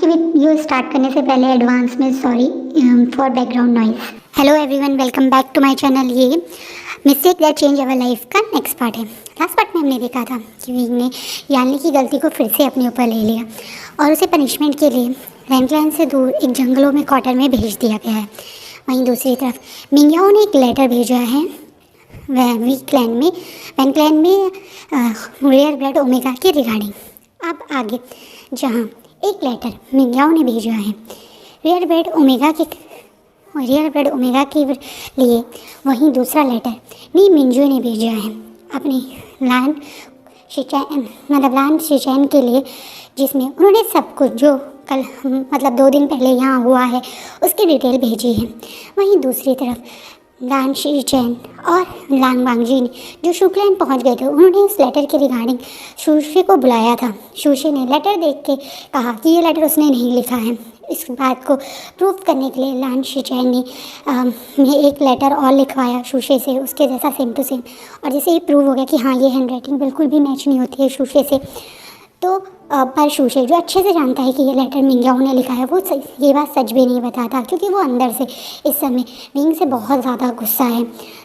Video start करने से पहले एडवांस में sorry for background noise. Hello everyone, welcome back to my channel. ये mistake that change our life का next part है। लास्ट पार्ट में हमने देखा था कि विंग ने यानी की गलती को फिर से अपने ऊपर ले लिया और उसे पनिशमेंट के लिए वैंकलैंड से दूर एक जंगलों में क्वार्टर में भेज दिया गया है। वहीं दूसरी तरफ मिंगयाओ ने एक लेटर भेजा है वैंकलैंड में रेयर ब्लड ओमेगा के रिगार्डिंग। अब आगे जहाँ एक लेटर मिंगयाओ ने भेजा है रेयर ब्लड ओमेगा के लिए, वहीं दूसरा लेटर नी मिंजू ने भेजा है अपनी लान शिचैन के लिए, जिसमें उन्होंने सब कुछ जो कल 2 दिन पहले यहाँ हुआ है उसकी डिटेल भेजी है। वहीं दूसरी तरफ लान शिचैन और लांग वांगजी ने जो शुक्लैंड पहुँच गए थे, उन्होंने उस लेटर के रिगार्डिंग शूशे को बुलाया था। शूशे ने लेटर देख के कहा कि ये लेटर उसने नहीं लिखा है। इस बात को प्रूव करने के लिए लान शिचैन ने एक लेटर और लिखवाया शूशे से, उसके जैसा सेम टू सेम। और जैसे ये प्रूव हो गया कि हाँ, ये हैंडराइटिंग बिल्कुल भी मैच नहीं होती है शूशे से, तो पर शूशे जो अच्छे से जानता है कि ये लेटर मिंगयाओ ने लिखा है, वो ये बात सच भी नहीं बताता, क्योंकि वो अंदर से इस समय विंग से बहुत ज़्यादा गुस्सा है।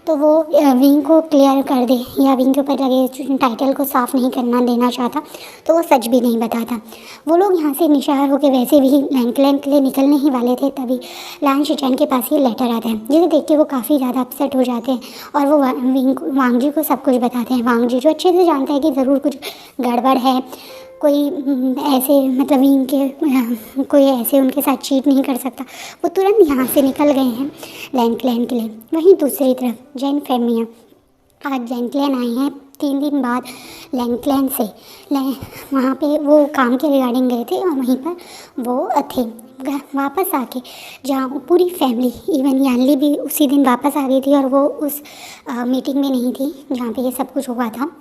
तो वो विंग को क्लियर कर दे या विंग के ऊपर लगे टाइटल को साफ़ नहीं करना देना चाहता, तो वो सच भी नहीं बताता। वो लोग यहाँ से निशार होकर वैसे भी वैंकलैंड के लिए निकलने ही वाले थे, तभी लान शिचैन के पास ये लेटर आता है, जिसे देख के वो काफ़ी ज़्यादा अपसेट हो जाते हैं और वो वांगजी को सब कुछ बताते हैं। वांगजी जो अच्छे से जानता है कि ज़रूर कुछ गड़बड़ है, कोई ऐसे विंग के कोई ऐसे उनके साथ चीट नहीं कर सकता, वो तुरंत यहाँ से निकल गए हैं वैंकलैंड के लिए। वहीं दूसरी तरफ जैन फेमिया आज वैंकलैंड आए हैं 3 दिन बाद वैंकलैंड से। वहाँ पे वो काम के रिगार्डिंग गए थे और वहीं पर वो थे। वापस आके जहाँ पूरी फैमिली इवन यानली भी उसी दिन वापस आ गई थी और वो उस मीटिंग में नहीं थी जहाँ पे ये सब कुछ हुआ था।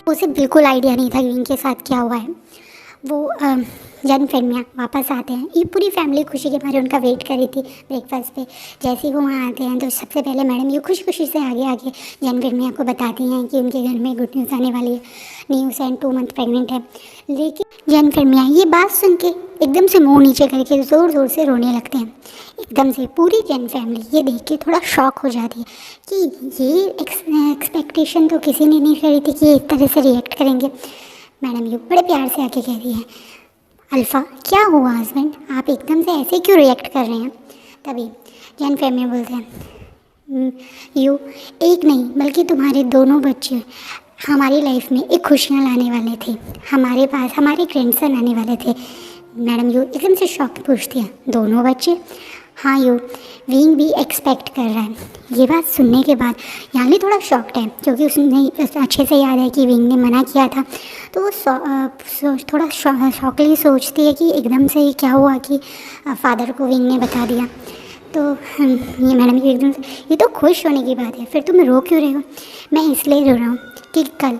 उसे बिल्कुल आइडिया नहीं था विंग के साथ क्या हुआ है। वो जन फेमिया वापस आते हैं, ये पूरी फैमिली खुशी के मारे उनका वेट कर रही थी ब्रेकफास्ट पे। जैसे ही वो वहाँ आते हैं तो सबसे पहले मैडम ये खुशी खुशी से आगे जन फेमिया को बताती हैं कि उनके घर में गुड न्यूज़ आने वाली है, न्यूज़ एंड 2 मंथ प्रेग्नेंट है। लेकिन जन फेमिया ये बात सुन के एकदम से मुँह नीचे करके ज़ोर ज़ोर से रोने लगते हैं। एकदम से पूरी जैन फैमिली ये देख के थोड़ा शॉक हो जाती है कि ये एक्सपेक्टेशन तो किसी ने नहीं करी थी कि ये एक तरह से रिएक्ट करेंगे। मैडम ये बड़े प्यार से आके कह रही है, अल्फ़ा क्या हुआ हस्बैंड, आप एकदम से ऐसे क्यों रिएक्ट कर रहे हैं। तभी जैन फैमिली बोलते हैं, यू एक नहीं बल्कि तुम्हारे दोनों बच्चे हमारी लाइफ में एक खुशियाँ लाने वाले थे, हमारे पास हमारे ग्रैंडसन आने वाले थे। मैडम यू एकदम से शॉक पूछती है, दोनों बच्चे? हाँ यू, विंग भी एक्सपेक्ट कर रहा है। ये बात सुनने के बाद यानी थोड़ा शॉक्ड है, क्योंकि उसने अच्छे से याद है कि विंग ने मना किया था। तो वो थोड़ा शॉकली सोचती है कि एकदम से ये क्या हुआ कि फादर को विंग ने बता दिया। तो ये मैडम ये एकदम से, ये तो खुश होने की बात है, फिर तुम रो क्यों रहे हो। मैं इसलिए रो रहा हूँ कि कल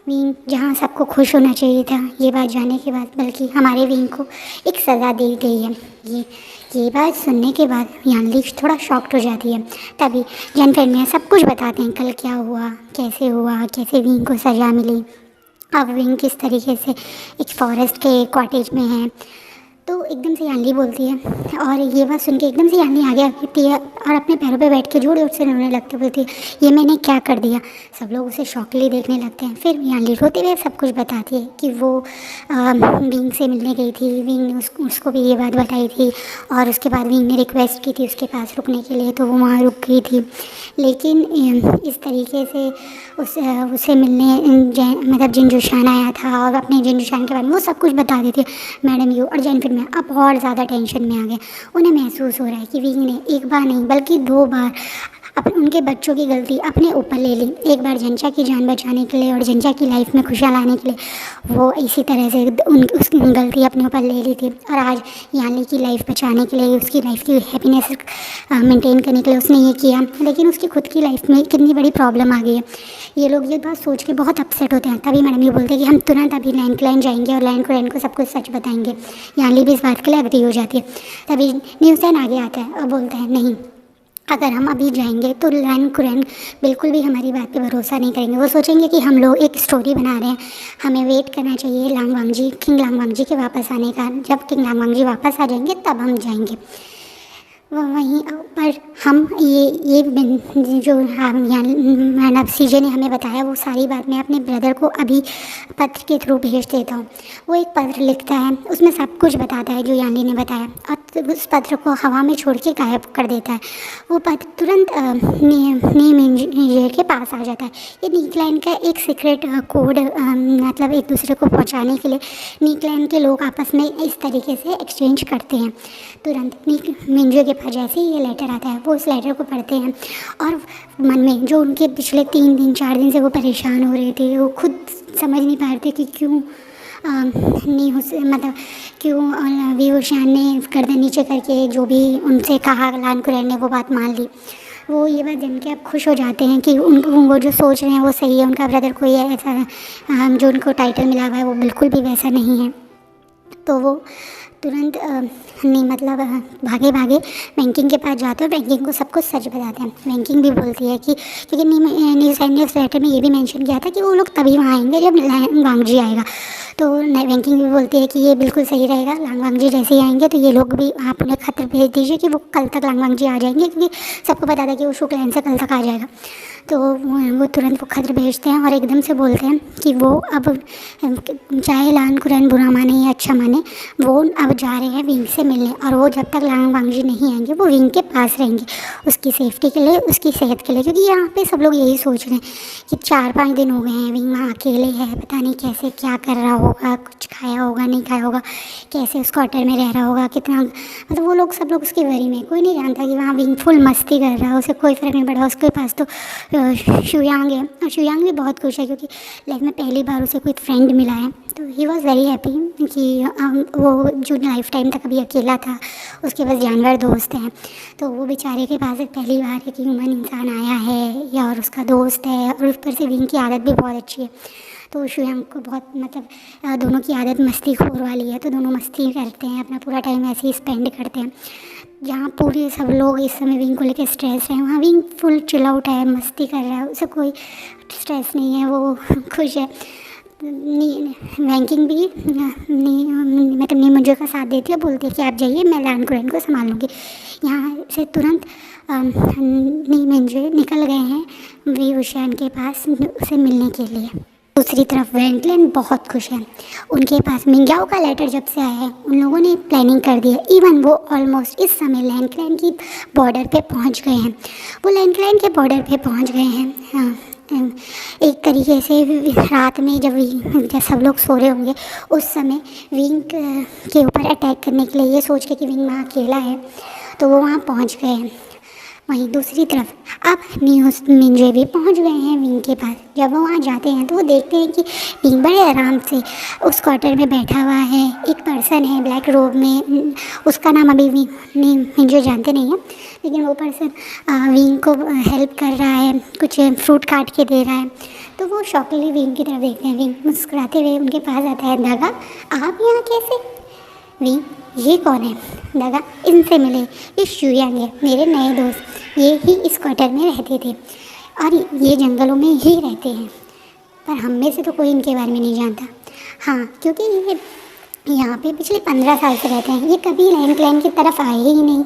विंग जहाँ सबको खुश होना चाहिए था ये बात जानने के बाद, बल्कि हमारे विंग को एक सज़ा दी गई है। ये बात सुनने के बाद यानली थोड़ा शॉक्ड हो जाती है। तभी जन फेमिया सब कुछ बताते हैं, कल क्या हुआ, कैसे विंग को सज़ा मिली। अब विंग किस तरीके से एक फॉरेस्ट के कॉटेज में है। तो एकदम से यानली बोलती है, और ये बात सुन के एकदम से यानली आगे आती है और अपने पैरों पे बैठ के जोर जोर से रोने लगती, बोलती है ये मैंने क्या कर दिया। सब लोग उसे शॉकली देखने लगते हैं। फिर यानली रोते हुए सब कुछ बताती है कि वो विंग से मिलने गई थी, विंग ने उसको भी ये बात बताई थी और उसके बाद विंग ने रिक्वेस्ट की थी उसके पास रुकने के लिए, तो वो वहाँ रुक गई थी। लेकिन इस तरीके से उसे मिलने जिनजुशान आया था और अपने जिनजुशान के बारे में वो सब कुछ बता देती है मैडम यू। और जैन में अब और ज़्यादा टेंशन में आ गए। उन्हें महसूस हो रहा है कि विंग ने एक बार नहीं बल्कि 2 बार उनके बच्चों की गलती अपने ऊपर ले ली। एक बार जंचा की जान बचाने के लिए और जंचा की लाइफ में खुशियाँ लाने के लिए वो इसी तरह से उसकी गलती अपने ऊपर ले ली थी, और आज यानी की लाइफ बचाने के लिए, उसकी लाइफ की हैप्पीनेस मेंटेन करने के लिए उसने ये किया। लेकिन उसकी खुद की लाइफ में कितनी बड़ी प्रॉब्लम आ गई है। ये लोग ये बात सोच के बहुत अपसेट होते हैं। तभी मैडम ये बोलते हैं कि हम तुरंत अभी लैंड जाएंगे और लैंड को सब कुछ सच बताएंगे। यानी भी इस बात के लिए एग्री हो जाती है। तभी न्यूज़ आगे आता है और बोलता है नहीं, अगर हम अभी जाएंगे तो लान कुरैन बिल्कुल भी हमारी बात पे भरोसा नहीं करेंगे। वो सोचेंगे कि हम लोग एक स्टोरी बना रहे हैं, हमें वेट करना चाहिए किंग लांगवांगजी के वापस आने का। जब किंग लांगवांगजी वापस आ जाएंगे तब हम जाएंगे। वहीं पर हम जो हम मानव सीजे ने हमें बताया वो सारी बात मैं अपने ब्रदर को अभी पत्र के थ्रू भेज देता हूँ। वो एक पत्र लिखता है, उसमें सब कुछ बताता है जो यानी ने बताया, और उस पत्र को हवा में छोड़ के गायब कर देता है। वो पत्र तुरंत नीम इंजीनियर के पास आ जाता है। ये नीकलैंड का एक सीक्रेट कोड, मतलब एक दूसरे को पहुँचाने के लिए नीकलैंड के लोग आपस में इस तरीके से एक्सचेंज करते हैं। तुरंत मिंजो के पास जैसे ही ये लेटर आता है वो उस लेटर को पढ़ते हैं, और मन में जो उनके पिछले 3 दिन 4 दिन से वो परेशान हो रहे थे, वो खुद समझ नहीं पा रहे थे कि क्यों नहीं हो मतलब क्यों वीवोशान ने गर्दन नीचे करके जो भी उनसे कहा लान कुरैन ने वो बात मान ली। वो ये बात जान के अब खुश हो जाते हैं कि उनको वो जो सोच रहे हैं वो सही है। उनका ब्रदर कोई ऐसा जो उनको टाइटल मिला हुआ है वो बिल्कुल भी वैसा नहीं है। तो वो तुरंत भागे भागे बैंकिंग के पास जाते हैं और बैंकिंग को सब कुछ सच बताते हैं। बैंकिंग भी बोलती है कि क्योंकि न्यूज़ लेटर में ये भी मेंशन किया था कि वो लोग तभी वहाँ आएंगे जब लांगवांगजी आएगा। तो बैंकिंग भी बोलती है कि ये बिल्कुल सही रहेगा, लांगवांगजी जैसे ही आएंगे तो ये लोग भी आप उन्हें खत भेज दीजिए कि वो कल तक लांगवांगजी आ जाएंगे, क्योंकि सबको पता था कि वो शुक्लैंड से कल तक आ जाएगा। तो वो तुरंत वो खत भेजते हैं और एकदम से बोलते हैं कि वो अब चाहे लान कुरैन बुरा माने या अच्छा माने, वो अब जा रहे हैं विंग से मिलने, और वो जब तक लांगवांगजी नहीं आएंगे वो विंग के पास रहेंगे उसकी सेफ्टी के लिए, उसकी सेहत के लिए। क्योंकि यहाँ पे सब लोग यही सोच रहे हैं कि 4-5 दिन हो गए हैं विंग वहाँ अकेले है, पता नहीं कैसे क्या कर रहा होगा, कुछ खाया होगा नहीं खाया होगा, कैसे उस क्वार्टर में रह रहा होगा, कितना मतलब वो लोग सब लोग उसकी वरी में। कोई नहीं जानता कि वहाँ विंग फुल मस्ती कर रहा है, उसे कोई फ़र्क नहीं पड़ा। उसके पास तो शुयांग है, और शुयांग भी बहुत खुश है क्योंकि लाइफ में पहली बार उसे कोई फ्रेंड मिला है। तो ही वॉज़ वेरी हैप्पी कि वो जो लाइफ टाइम तक अभी अकेला था उसके पास जानवर दोस्त हैं। तो वो बेचारे के पास एक पहली बार है कि ह्यूमन इंसान आया है या और उसका दोस्त है, और उस पर से विंग की आदत भी बहुत अच्छी है। तो शुयांग को बहुत दोनों की आदत मस्ती खोर वाली है, तो दोनों मस्ती करते हैं, अपना पूरा टाइम ऐसे ही स्पेंड करते हैं। जहाँ पूरे सब लोग इस समय विंग को लेकर स्ट्रेस हैं, वहाँ विंग फुल चिल आउट है, मस्ती कर रहा है, उसे कोई स्ट्रेस नहीं है, वो खुश है। बैंकिंग भी नीमंजो का साथ देती है, बोलती है कि आप जाइए, मैं लान कुरैन को संभाल लूँगी। यहाँ से तुरंत नीमंजो निकल गए हैं वीवोशान के पास उसे मिलने के लिए। दूसरी तरफ वेंटलैंड बहुत खुश है, उनके पास मिंग्याओ का लेटर जब से आया है उन लोगों ने प्लानिंग कर दी है। इवन वो ऑलमोस्ट इस समय लैंडक्लैंड की बॉर्डर पे पहुंच गए हैं। वो लैंडक्लैंड के बॉर्डर पे पहुंच गए हैं। एक तरीके से रात में जब सब लोग सो रहे होंगे उस समय विंग के ऊपर अटैक करने के लिए, ये सोच के कि विंग वहाँ अकेला है, तो वो वहाँ पहुँच गए हैं। वहीं दूसरी तरफ अब मिंजो भी पहुंच गए हैं विंग के पास। जब वो वहाँ जाते हैं तो वो देखते हैं कि विंग बड़े आराम से उस क्वार्टर में बैठा हुआ है। एक पर्सन है ब्लैक रोब में, उसका नाम अभी मिंजो जानते नहीं है, लेकिन वो पर्सन विंग को हेल्प कर रहा है, कुछ फ्रूट काट के दे रहा है। तो वो शॉकली विंग की तरफ देखते हैं। विंग मुस्कुराते हुए उनके पास आता है। दगा, आप यहाँ कैसे? विंग, ये कौन है? दगा, इनसे मिले, ये शुयांग है, मेरे नए दोस्त। ये ही इस क्वार्टर में रहते थे और ये जंगलों में ही रहते हैं, पर हम में से तो कोई इनके बारे में नहीं जानता। हाँ, क्योंकि ये यहाँ पे पिछले 15 साल से रहते हैं, ये कभी लैंडक्लैंड की तरफ आए ही नहीं।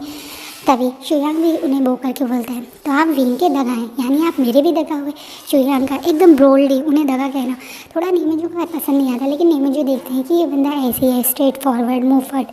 तभी शुयांग भी उन्हें बो करके बोलता है, तो आप विंग के दगा हैं, यानी आप मेरे भी दगा हुए। शुयांग का एकदम ब्रोल्डली उन्हें दगा कहना थोड़ा नीमंजो को पसंद नहीं आता, लेकिन नीमंजो देखते हैं कि ये बंदा ऐसे ही है, स्ट्रेट फॉरवर्ड, मुँह फट,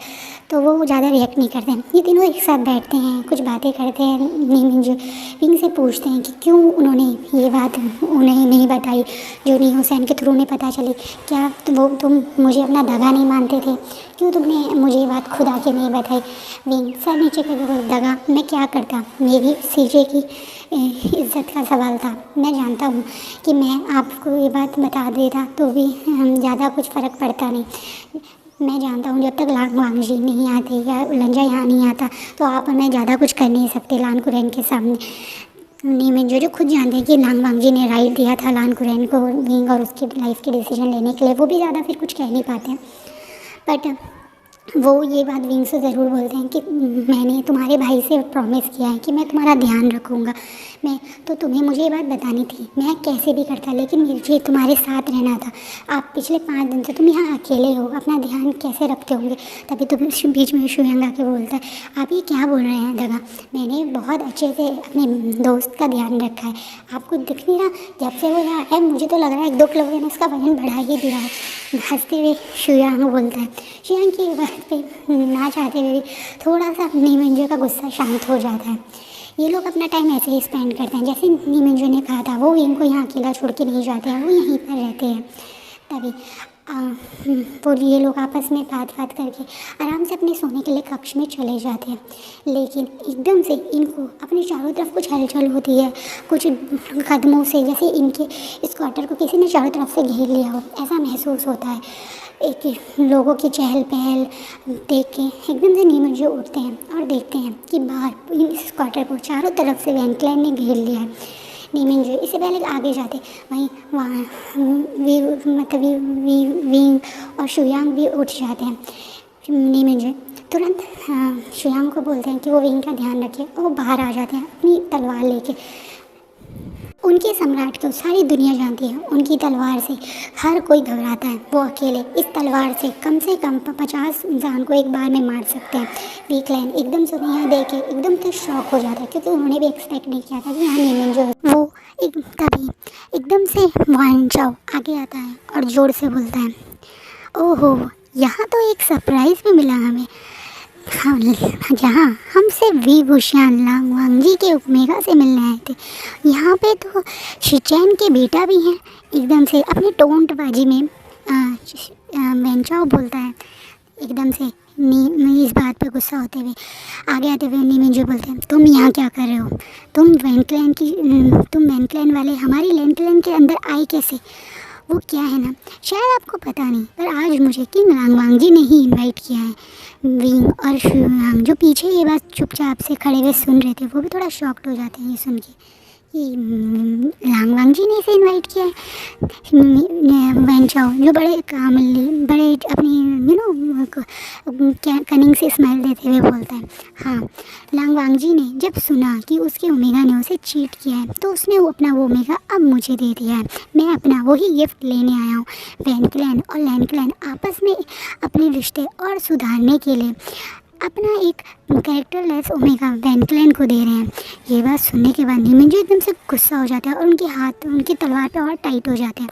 तो वो ज़्यादा रिएक्ट नहीं करते हैं। ये तीनों एक साथ बैठते हैं, कुछ बातें करते हैं। नीमंजो विंग से पूछते हैं कि क्यों उन्होंने ये बात उन्हें नहीं बताई जो नी हुसैन के थ्रू उन्हें पता चली। क्या तुम मुझे अपना दगा नहीं मानते थे? क्यों तुमने मुझे ये बात खुद आके नहीं बताई? विंग सर नीचे करके दगा, मैं क्या करता, मेरी सीजे की इज्जत का सवाल था। मैं जानता हूँ कि मैं आपको ये बात बता देता तो भी ज़्यादा कुछ फ़र्क पड़ता नहीं। मैं जानता हूँ जब तक लांगवांगजी नहीं आते या उलंजा यहाँ नहीं आता तो आप हमें ज़्यादा कुछ कर नहीं सकते लान कुरैन के सामने। नीमंजो जो खुद जानते हैं कि लांगवांगजी ने राइट दिया था लान कुरैन को विंग और उसकी लाइफ के डिसीजन लेने के लिए, वो भी ज़्यादा फिर कुछ कह नहीं पाते हैं। बट वो ये बात विंग से ज़रूर बोलते हैं कि मैंने तुम्हारे भाई से प्रॉमिस किया है कि मैं तुम्हारा ध्यान रखूँगा। मैं तो तुम्हें मुझे ये बात बतानी थी, मैं कैसे भी करता लेकिन मुझे तुम्हारे साथ रहना था। आप पिछले 5 दिन से तुम यहाँ अकेले हो, अपना ध्यान कैसे रखते होंगे? तभी तो बीच में शुयांग आके बोलता है, आप ये क्या बोल रहे हैं दगा? मैंने बहुत अच्छे से अपने दोस्त का ध्यान रखा है, आपको दिख नहीं रहा? जब से वो यहाँ है मुझे तो लग रहा है 1-2 किलो ने इसका वजन बढ़ा ही दिया है। हंसते हुए शुयांग बोलता है। शुयांग की बात पे ना चाहते हुए भी थोड़ा सा नीमिंजो का गुस्सा शांत हो जाता है। ये लोग अपना टाइम ऐसे ही स्पेंड करते हैं, जैसे नीमिंजो ने कहा था, वो इनको यहाँ अकेला छोड़ के नहीं जाते हैं, वो यहीं पर रहते हैं। तभी वो ये लोग आपस में बात करके आराम से अपने सोने के लिए कक्ष में चले जाते हैं। लेकिन एकदम से इनको अपने चारों तरफ कुछ हलचल होती है, कुछ कदमों से, जैसे इनके इस क्वार्टर को किसी ने चारों तरफ से घेर लिया हो, ऐसा महसूस होता है। एक लोगों की चहल पहल देख के एकदम से नीमिंजो उठते हैं और देखते हैं कि बाहर इस क्वार्टर को चारों तरफ से वैन क्लैन ने घेर लिया है। नीमिंजो इससे पहले आगे जाते वहीं वहाँ विंग और शुयांग भी उठ जाते हैं। नीमिंजो तुरंत शुयांग को बोलते हैं कि वो विंग का ध्यान रखे और वो बाहर आ जाते हैं अपनी तलवार लेके। उनके सम्राट को सारी दुनिया जानती है, उनकी तलवार से हर कोई घबराता है। वो अकेले इस तलवार से कम 50 इंसान को एक बार में मार सकते हैं। वीकलैंड एकदम से यहाँ देख के एकदम तो शॉक हो जाता है, क्योंकि उन्होंने भी एक्सपेक्ट नहीं किया था कि यहाँ नीमिंजो है। वो तभी एकदम से वान चाओ आगे आता है और जोर से बोलता है, ओहो, यहाँ तो एक सरप्राइज़ भी मिला हमें। हाँ, जहाँ हमसे वी बुशियान लांगवांग जी के ओमेगा से मिलने आए थे, यहाँ पे तो शिचैन के बेटा भी हैं। एकदम से अपनी टोंटबाजी में वेंचाओ बोलता है, एकदम से इस बात पे गुस्सा होते हुए आगे आते हुए नीमिंजो बोलते हैं, तुम यहाँ क्या कर रहे हो? तुम वैनक्लैन वाले हमारी लैंडक्लैन के अंदर आए कैसे? वो क्या है ना, शायद आपको पता नहीं, पर आज मुझे किंग लांगवांग जी ने ही इनवाइट किया है। विंग और शुयांग जो पीछे ये बात चुपचाप से खड़े हुए सुन रहे थे, वो भी थोड़ा शॉक्ड हो जाते हैं ये सुन के कि लांगवांग जी ने इसे इनवाइट किया है। वेंचाओ जो बड़े कामली, बड़े अपनी क्या कनिंग से स्माइल देते हुए बोलता है, हाँ, लांगवांग जी ने जब सुना कि उसके ओमेगा ने उसे चीट किया है, तो उसने वो अपना वो ओमेगा अब मुझे दे दिया है। मैं अपना वही गिफ्ट लेने आया हूँ। वैनक्लैन और लैंडक्लैन आपस में अपने रिश्ते और सुधारने के लिए अपना एक कैरेक्टरलेस ओमेगा वैनक्लैन को दे रहे हैं। ये बात सुनने के बाद नीमिंजो एकदम से गुस्सा हो जाता है और उनके हाथ उनकी तलवार पे और टाइट हो जाते हैं।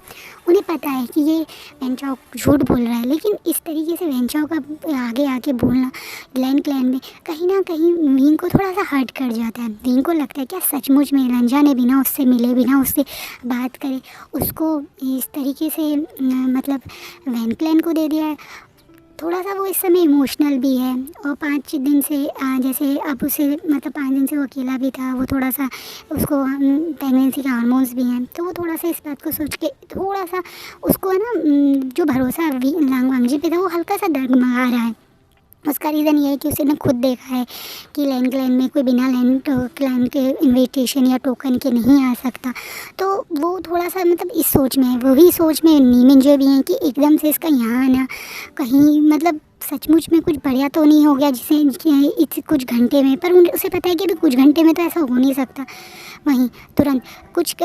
उन्हें पता है कि ये वेंचाओ झूठ बोल रहा है, लेकिन इस तरीके से वेंचाओ का आगे आके बोलना लैंडक्लैन में कहीं ना कहीं विंग को थोड़ा सा हर्ट कर जाता है। विंग को लगता है क्या सचमुच में रंजा ने बिना उससे मिले, बिना उससे बात करे, उसको इस तरीके से मतलब वैनक्लैन को दे दिया है। थोड़ा सा वो इस समय इमोशनल भी है और 5 दिन से जैसे अब उसे मतलब 5 दिन से वो अकेला भी था, वो थोड़ा सा उसको प्रेगनेंसी के हार्मोन्स भी हैं, तो वो थोड़ा सा इस बात को सोच के थोड़ा सा उसको है ना जो भरोसा लांगवांग जी पे था वो हल्का सा डगमगा रहा है। उसका रीज़न ये है कि उसने खुद देखा है कि लैंडक्लैन में कोई बिना लैंडक्लैन के इनविटेशन या टोकन के नहीं आ सकता, तो वो थोड़ा सा मतलब इस सोच में है। वही सोच में नीमिंजो भी हैं कि एकदम से इसका यहाँ आना कहीं मतलब सचमुच में कुछ बढ़िया तो नहीं हो गया जिसे कुछ घंटे में, पर उसे पता है कि अभी कुछ घंटे में तो ऐसा हो नहीं सकता। वहीं तुरंत कुछ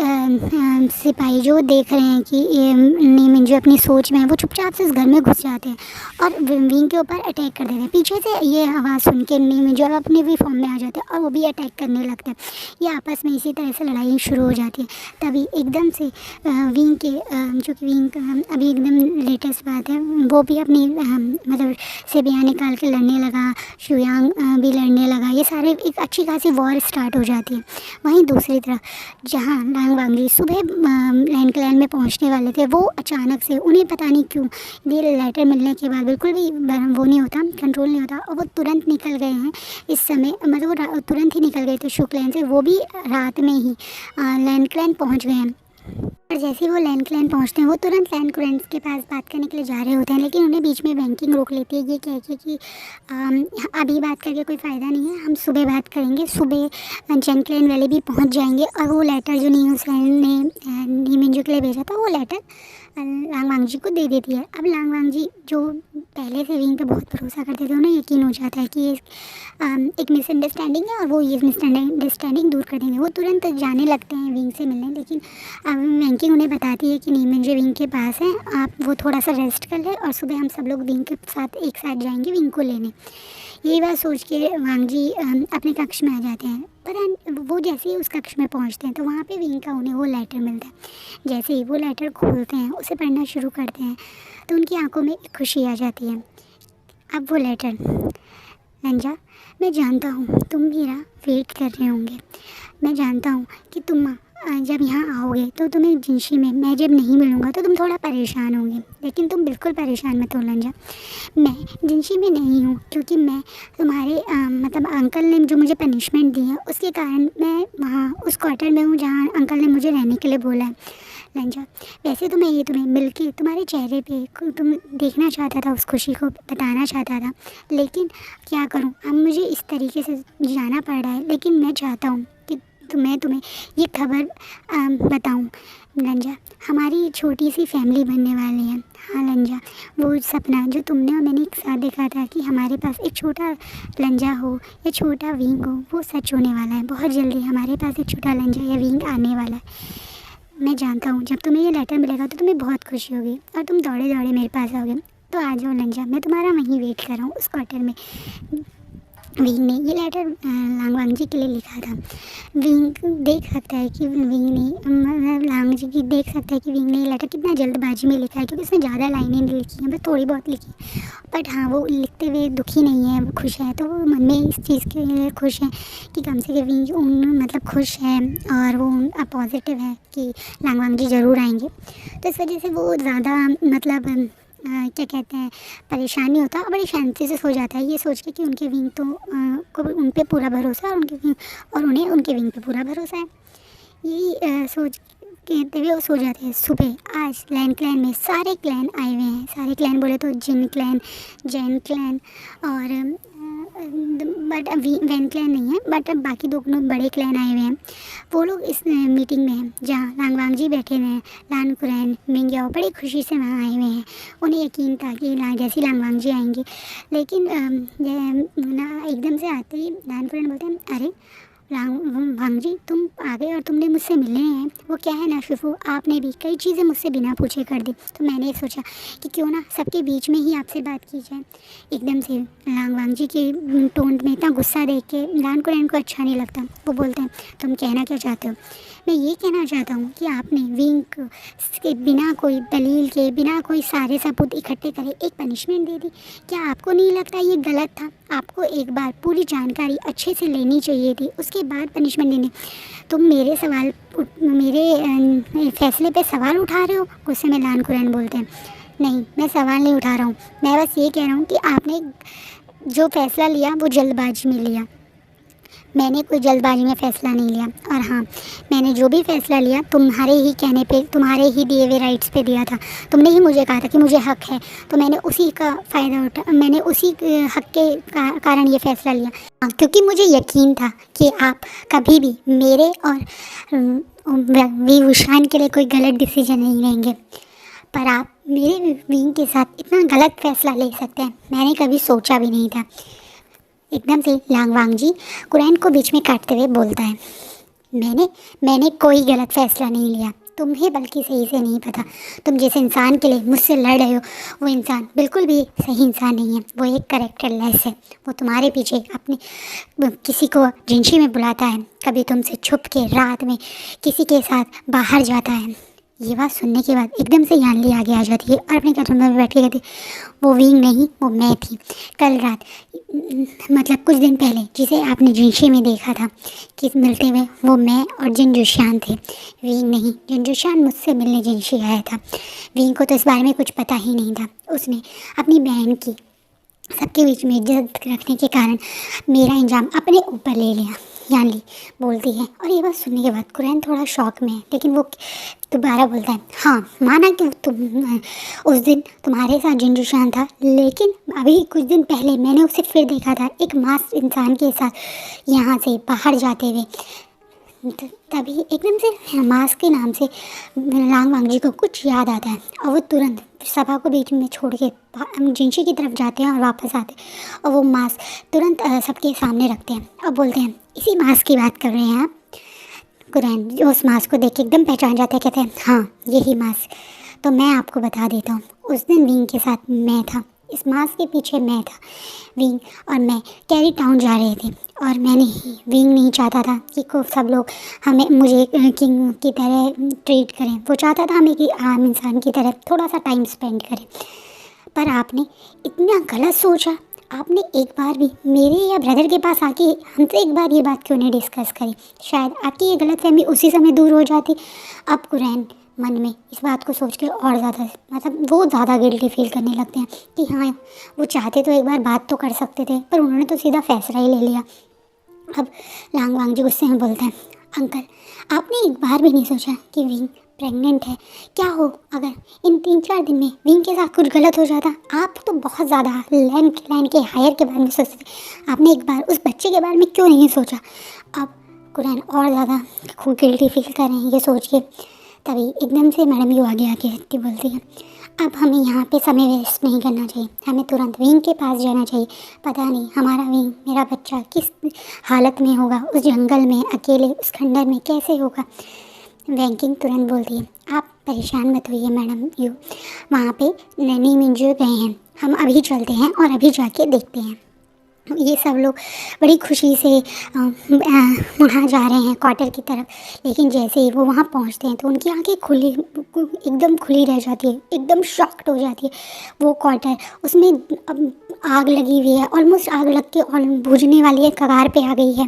सिपाही जो देख रहे हैं कि नीमिंजो अपनी सोच में है, वो चुपचाप से इस घर में घुस जाते हैं और विंग के ऊपर अटैक कर देते हैं। पीछे से ये आवाज़ सुन के नीमिंजो अपने भी फॉर्म में आ जाते हैं और वो भी अटैक करने लगते हैं। ये आपस में इसी तरह से लड़ाई शुरू हो जाती है। तभी एकदम से विंग के जो कि विंग अभी एकदम लेटेस्ट बात है, वो भी अपनी मतलब से बयान निकाल के लड़ने लगा, शुयांग भी लड़ने लगा। ये सारे एक अच्छी खासी वॉर स्टार्ट हो जाती है। वहीं दूसरी तरफ जहाँ लांगवांग जी सुबह लैंडक्लैन में पहुँचने वाले थे, वो अचानक से उन्हें पता नहीं क्यों ये लेटर मिलने के बाद बिल्कुल भी वो नहीं होता, कंट्रोल नहीं होता और वो तुरंत निकल गए हैं। इस समय मतलब वो तुरंत ही निकल गए थे शुक्लैन से, वो भी रात में ही लैंडक्लैन पहुँच गए हैं। और जैसे ही वो लैंडक्लैन पहुँचते हैं, वो तुरंत लैंडक्लैन के पास बात करने के लिए जा रहे होते हैं, लेकिन उन्हें बीच में बैंकिंग रोक लेती है, ये कह के कि अभी बात करके कोई फ़ायदा नहीं है, हम सुबह बात करेंगे। सुबह लैंडक्लैन वाले भी पहुँच जाएंगे और वो लेटर जो नीमिंजो के लिए भेजा था, वो लेटर लांग वांग जी को दे देती है। अब लांग वांग जी जो पहले से विंग पे बहुत भरोसा करते थे, उन्हें यकीन हो जाता है कि ये एक मिसअंडरस्टैंडिंग है और वो ये मिसअंडरस्टैंडिंग दूर कर देंगे। वो तुरंत जाने लगते हैं विंग से मिलने, लेकिन अब वेंकी उन्हें बताती है कि नहीं, मुझे विंग के पास है, आप वो थोड़ा सा रेस्ट कर ले और सुबह हम सब लोग विंग के साथ एक साथ जाएंगे विंग को लेने। यही बात सोच के वांग जी अपने कक्ष में आ जाते हैं। पर वो जैसे ही उस कक्ष में पहुंचते हैं तो वहाँ पे विंग का उन्हें वो लेटर मिलता है। जैसे ही वो लेटर खोलते हैं, उसे पढ़ना शुरू करते हैं, तो उनकी आंखों में एक खुशी आ जाती है। अब वो लेटर, लंजा, मैं जानता हूँ तुम मेरा वेट कर रहे होंगे। मैं जानता हूँ कि तुम जब यहाँ आओगे तो तुम्हें जिनशी में मैं जब नहीं मिलूँगा तो तुम थोड़ा परेशान होंगे, लेकिन तुम बिल्कुल परेशान मत हो लंजा। मैं जिनशी में नहीं हूँ क्योंकि मैं तुम्हारे मतलब अंकल ने जो मुझे पनिशमेंट दी है उसके कारण मैं वहाँ उस क्वार्टर में हूँ जहाँ अंकल ने मुझे रहने के लिए बोला है। लंजा, वैसे तो मैं ये तुम्हें मिलके तुम्हारे चेहरे पे तुम देखना चाहता था, उस खुशी को बताना चाहता था, लेकिन क्या करूँ, अब मुझे इस तरीके से जाना पड़ रहा है। लेकिन मैं चाहता हूँ कि मैं तुम्हें ये खबर बताऊँ लंजा, हमारी छोटी सी फैमिली बनने वाली है। हाँ लंजा, वो सपना जो तुमने और मैंने एक साथ देखा था कि हमारे पास एक छोटा लंजा हो या छोटा विंग हो, वो सच होने वाला है। बहुत जल्दी हमारे पास एक छोटा लंजा या विंग आने वाला है। मैं जानता हूँ जब तुम्हें ये लेटर मिलेगा तो तुम्हें बहुत खुशी होगी और तुम दौड़े दौड़े मेरे पास आओगे। तो आ जाओ लंजा, मैं तुम्हारा वहीं वेट कर रहा हूँ उस क्वार्टर में। विंग ने ये लेटर लांग वांग जी के लिए लिखा था। विंग देख सकता है कि विंग ने लांग जी की देख सकता है कि विंग ने ये लेटर कितना जल्दबाजी में लिखा है, क्योंकि उसने ज़्यादा लाइनें नहीं लिखी हैं, बस थोड़ी बहुत लिखी है। बट हाँ, वो लिखते हुए दुखी नहीं है, वो खुश है। तो वो मन में इस चीज़ के लिए खुश है कि कम से कम विंग मतलब खुश है और वो पॉजिटिव है कि लांग वांग जी ज़रूर आएंगे। तो इस वजह से वो ज़्यादा मतलब क्या कहते हैं, परेशानी होता है, बड़ी शांति से सो जाता है ये सोच के कि उनके विंग तो को उन पे पूरा भरोसा है, और उनके विंग और उन्हें उनके विंग पे पूरा भरोसा है। यही सोच कहते हुए वो सो जाते हैं। सुबह आज लैन क्लैन में सारे क्लैन आए हुए हैं। सारे क्लैन बोले तो जिन क्लैन, जैन क्लैन और बट वैन क्लैन नहीं है, बट बाकी दो बड़े क्लैन आए हुए हैं। वो लोग इस मीटिंग में हैं जहाँ लांग वांग जी बैठे हुए हैं। लान कुरैन मिंग्याओ बड़ी खुशी से वहाँ आए हुए हैं। उन्हें यकीन था कि जैसे लांग वांग जी आएंगे, लेकिन एकदम से आते ही लान कुरैन बोलते हैं, अरे वांग जी तुम आ गए और तुमने मुझसे मिलने हैं। वो क्या है ना शिफू, आपने भी कई चीज़ें मुझसे बिना पूछे कर दी, तो मैंने सोचा कि क्यों ना सबके बीच में ही आपसे बात की जाए। एकदम से लांग वांग जी के टोन में इतना गुस्सा देख के लान कुरैन को अच्छा नहीं लगता। वो बोलते हैं, तुम कहना क्या चाहते हो? मैं ये कहना चाहता हूँ कि आपने विंग के बिना कोई दलील के, बिना कोई सारे सबूत इकट्ठे करे एक पनिशमेंट दे दी। क्या आपको नहीं लगता ये गलत था? आपको एक बार पूरी जानकारी अच्छे से लेनी चाहिए थी, उसके बाद पनिशमेंट देनी। तुम मेरे फैसले पे सवाल उठा रहे हो? गुस्से में लान कुरैन बोलते हैं, नहीं मैं सवाल नहीं उठा रहा हूँ, मैं बस ये कह रहा हूँ कि आपने जो फ़ैसला लिया वो जल्दबाजी में लिया। मैंने कोई जल्दबाजी में फ़ैसला नहीं लिया, और हाँ, मैंने जो भी फ़ैसला लिया तुम्हारे ही कहने पे, तुम्हारे ही दिए हुए राइट्स पे दिया था। तुमने ही मुझे कहा था कि मुझे हक़ है, तो मैंने उसी का फ़ायदा मैंने उसी हक़ के कारण ये फ़ैसला लिया। क्योंकि मुझे यकीन था कि आप कभी भी मेरे और विभूषण के लिए कोई गलत डिसीजन नहीं लेंगे, पर आप मेरे विंग के साथ इतना गलत फ़ैसला ले सकते हैं, मैंने कभी सोचा भी नहीं था। एकदम से लांग वांग जी कुरैन को बीच में काटते हुए बोलता है, मैंने कोई गलत फ़ैसला नहीं लिया। तुम्हें बल्कि सही से नहीं पता। तुम जिस इंसान के लिए मुझसे लड़ रहे हो वो इंसान बिल्कुल भी सही इंसान नहीं है। वो एक कैरेक्टरलेस है। वो तुम्हारे पीछे अपने किसी को जिनशी में बुलाता है, कभी तुमसे छुप के रात में किसी के साथ बाहर जाता है। ये बात सुनने के बाद एकदम से यानली आगे आ जाती है और अपने कटोरे में बैठ के कहती, वो विंग नहीं, वो मैं थी। कल रात मतलब कुछ दिन पहले जिसे आपने जिनशी में देखा था कि मिलते हुए, वो मैं और जिनजुशान थे, विंग नहीं। जिनजुशान मुझसे मिलने जिनशी आया था। विंग को तो इस बारे में कुछ पता ही नहीं था। उसने अपनी बहन की सबके बीच में इज्जत रखने के कारण मेरा इंजाम अपने ऊपर ले लिया, यानली बोलती है। और ये बात सुनने के बाद कुरैन थोड़ा शॉक में है, लेकिन वो दोबारा बोलता है, हाँ माना कि तुम उस दिन तुम्हारे साथ जिनजुशान था, लेकिन अभी कुछ दिन पहले मैंने उसे फिर देखा था एक मास इंसान के साथ यहाँ से बाहर जाते हुए। तभी एकदम से मास के नाम से लांग वांगजी को कुछ याद आता है और वो तुरंत सभा को बीच में छोड़ के जिनशी की तरफ जाते हैं और वापस आते हैं और वो मास तुरंत सबके सामने रखते हैं और बोलते हैं, इसी मास की बात कर रहे हैं आप? कुरैन उस मास को देख के एकदम पहचान जाते हैं, कहते हैं हाँ यही मास। तो मैं आपको बता देता हूँ, उस दिन विंग के साथ मैं था, इस मास के पीछे मैं था। विंग और मैं कैरी टाउन जा रहे थे और मैंने ही विंग नहीं चाहता था कि को सब लोग मुझे किंग की तरह ट्रीट करें, वो चाहता था हमें कि आम इंसान की तरह थोड़ा सा टाइम स्पेंड करें। पर आपने इतना गलत सोचा, आपने एक बार भी मेरे या ब्रदर के पास आके हमसे एक बार ये बात क्यों नहीं डिस्कस करी? शायद आपकी ये गलतफहमी उसी समय दूर हो जाती। अब कुरैन मन में इस बात को सोच के और ज़्यादा मतलब वो ज़्यादा गिल्टी फील करने लगते हैं कि हाँ वो चाहते तो एक बार बात तो कर सकते थे, पर उन्होंने तो सीधा फैसला ही ले लिया। अब लांग वांगजी गुस्से में बोलते हैं, अंकल आपने एक बार भी नहीं सोचा कि विंग प्रेग्नेंट है? क्या हो अगर इन 3-4 दिन में विंग के साथ कुछ गलत हो जाता? आप तो बहुत ज़्यादा लैन के हायर के बारे में सोचते थे, आपने एक बार उस बच्चे के बारे में क्यों नहीं सोचा? अब कुरैन और ज़्यादा खूब गिल्टी फील कर रहे हैं ये सोच के। तभी एकदम से मैडम यू आगे आके बोलती है, अब हमें यहाँ पे समय वेस्ट नहीं करना चाहिए, हमें तुरंत विंग के पास जाना चाहिए। पता नहीं हमारा विंग, मेरा बच्चा किस हालत में होगा, उस जंगल में अकेले उस खंडर में कैसे होगा। वैंकिंग तुरंत बोलती है, आप परेशान मत होइए मैडम यू, वहाँ पे नैनी मिंजू गए हैं, हम अभी चलते हैं और अभी जाके देखते हैं। ये सब लोग बड़ी खुशी से वहाँ जा रहे हैं क्वार्टर की तरफ, लेकिन जैसे ही वो वहाँ पहुँचते हैं तो उनकी आंखें एकदम खुली रह जाती है, एकदम शॉक्ड हो जाती है। वो क्वार्टर उसमें अब आग लगी हुई है, ऑलमोस्ट आग लग के और बुझने वाली है, कगार पे आ गई है।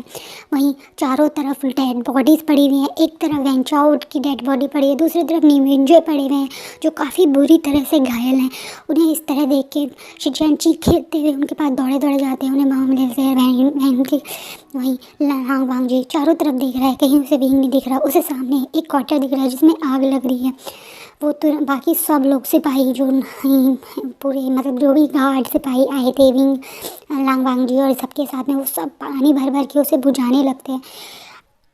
वहीं चारों तरफ डेड बॉडीज़ पड़ी हुई हैं, एक तरफ वेंचाउट की डेड बॉडी पड़ी है, दूसरी तरफ नीमिंजो पड़े हुए हैं जो काफ़ी बुरी तरह से घायल हैं। उन्हें इस तरह देख के शिनचैन चीखते हुए उनके पास दौड़े दौड़े जाते हैं, उन्हें मामले से बहन के। वहीं लांग वांगजी चारों तरफ देख रहा है, कहीं उसे विंग नहीं दिख रहा, उसे सामने एक क्वार्टर दिख रहा है जिसमें आग लग रही है। वो तो बाकी सब लोग सिपाही जो पूरे मतलब जो भी गार्ड सिपाही आए थे विंग लांग वांगजी और सबके साथ में, वो सब पानी भर भर के उसे बुझाने लगते हैं।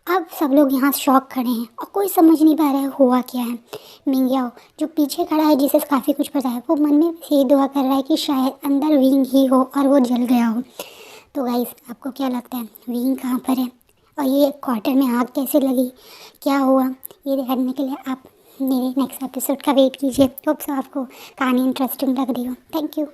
अब सब लोग यहाँ शॉक खड़े हैं और कोई समझ नहीं पा रहा है हुआ क्या है। मिंग्याओ जो पीछे खड़ा है, जिसे काफ़ी कुछ पता है, वो मन में यही दुआ कर रहा है कि शायद अंदर विंग ही हो और वो जल गया हो। तो गाइस आपको क्या लगता है विंग कहाँ पर है और ये क्वार्टर में आग कैसे लगी, क्या हुआ? ये देखने के लिए आप मेरे नेक्स्ट एपिसोड का वेट कीजिए। होप सो आपको कहानी इंटरेस्टिंग लग रही हो। Thank you.